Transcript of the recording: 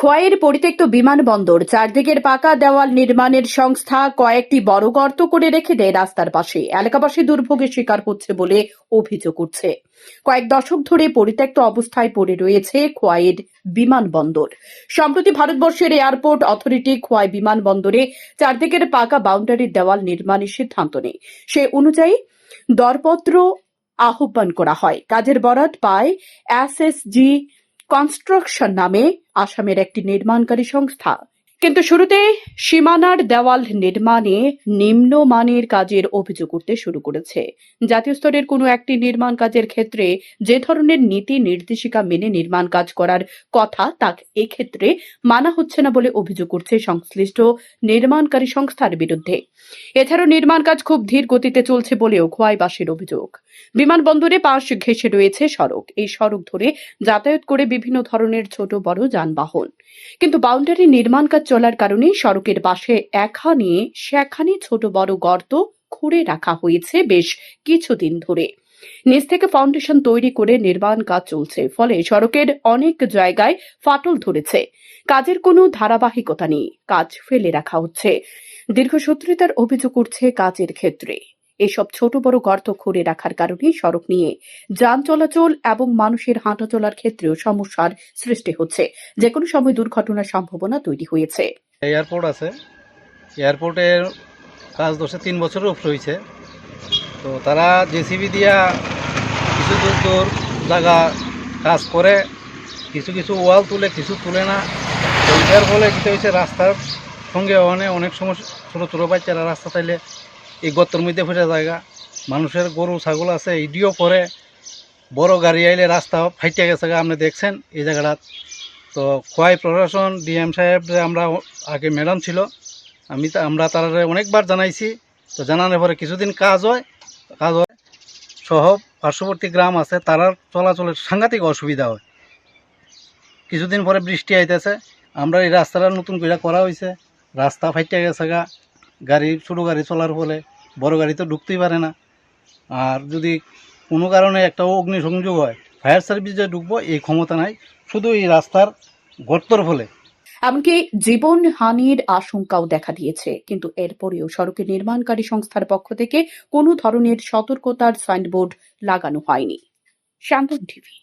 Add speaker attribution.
Speaker 1: খোয়াইয়ের পরিত্যক্ত বিমানবন্দর চারদিকের পাকা দেওয়াল নির্মাণের সংস্থা কয়েকটি বড় গর্ত করে রেখে দেয় রাস্তার পাশে। এলাকাবাসী দুর্ভোগের শিকার হচ্ছে বলে অভিযোগ উঠছে। কয়েক দশক ধরে পরিত্যক্ত অবস্থায় পড়ে রয়েছে খোয়াইয়ের বিমানবন্দর। সম্প্রতি ভারতবর্ষের এয়ারপোর্ট অথরিটি খোয়াই বিমানবন্দরে চারদিকের পাকা বাউন্ডারি দেওয়াল নির্মাণের সিদ্ধান্ত নেয়। সে অনুযায়ী দরপত্র আহ্বান করা হয়। কাজের বরাত পায় এসএসজি কনস্ট্রাকশন নামে আসামের একটি নির্মাণকারী সংস্থা। কিন্তু শুরুতে সীমানার দেওয়াল নির্মাণে নিম্নমানের কাজের অভিযোগ উঠতে শুরু করেছে। জাতীয় স্তরের কোনো একটি নির্মাণ কাজের ক্ষেত্রে যে ধরনের নীতি নির্দেশিকা মেনে নির্মাণ কাজ করার কথা তা এক্ষেত্রে মানা হচ্ছে না বলে অভিযোগ উঠছে সংশ্লিষ্ট নির্মাণকারী সংস্থার বিরুদ্ধে। এছাড়াও নির্মাণ কাজ খুব ধীর গতিতে চলছে বলেও খোয়াইবাসীর অভিযোগ। বিমানবন্দরে পাশ ঘেঁষে রয়েছে সড়ক। এই সড়ক ধরে যাতায়াত করে বিভিন্ন ধরনের ছোট বড় যানবাহন। কিন্তু বাউন্ডারি নির্মাণ কাজ চলার কারণে সড়কের পাশে এখানে সেখানে ছোট বড় গর্ত খুঁড়ে রাখা হয়েছে বেশ কিছুদিন ধরে। নিচ থেকে ফাউন্ডেশন তৈরি করে নির্মাণ কাজ চলছে, ফলে সড়কের অনেক জায়গায় ফাটল ধরেছে। কাজের কোনো ধারাবাহিকতা নেই, কাজ ফেলে রাখা হচ্ছে। দীর্ঘসূত্রিতার অভিযোগ উঠছে কাজের ক্ষেত্রে। এসব ছোট বড় গর্ত খুঁড়ে রাখার কারণে সড়ক নিয়ে যান চলাচল এবং মানুষের হাঁটা চলার ক্ষেত্রেও সমস্যার সৃষ্টি হচ্ছে। যে কোনো সময় দুর্ঘটনার সম্ভাবনা তৈরি হয়েছে।
Speaker 2: এয়ারপোর্ট আছে, এয়ারপোর্টের কাজ ধরছে 3 বছরের উপর হয়েছে। তো তারা জেসিবি দিয়া কিছু দূর দূর জায়গা কাজ করে, কিছু কিছু ওয়াল তুলে, কিছু তুলে না। তো এর ফলে কী হয়েছে, রাস্তার সঙ্গে অনেক সমস্যা। ছোটো ছোটো বাচ্চারা রাস্তা চাইলে এই গর্তের মধ্যে ফেটে জায়গা, মানুষের গরু ছাগল আছে, ইডিও পরে বড় গাড়ি আইলে রাস্তা ফাইটে গেছে। আপনি দেখছেন এই জায়গাটা। তো খোয়াই প্রশাসন ডিএম সাহেব আমরা আগে ম্যাডাম ছিল, আমরা তারা অনেকবার জানাইছি। তো জানানোর পরে কিছুদিন কাজ হয় সহ পার্শ্ববর্তী গ্রাম আছে, তারার চলাচলের সাংঘাতিক অসুবিধা হয়। কিছুদিন পরে বৃষ্টি আইতেছে, আমরা এই রাস্তাটা নতুন করে করা হয়েছে, রাস্তা ফাইটে গেছে গা, গাড়ি ছোটো গাড়ি চলার ফলে বড় গাড়ি তো ঢুকতেই পারে না। আর যদি কোনো কারণে একটা অগ্নিসংযোগ হয়, ফায়ার সার্ভিস যে ঢুকবো এই ক্ষমতা নাই, শুধু এই রাস্তার গর্তর ফলে।
Speaker 1: এমনকি জীবন হানির আশঙ্কাও দেখা দিয়েছে। কিন্তু এরপরেও সড়কের নির্মাণকারী সংস্থার পক্ষ থেকে কোনো ধরনের সতর্কতার সাইনবোর্ড লাগানো হয়নি। শান্তন টিভি।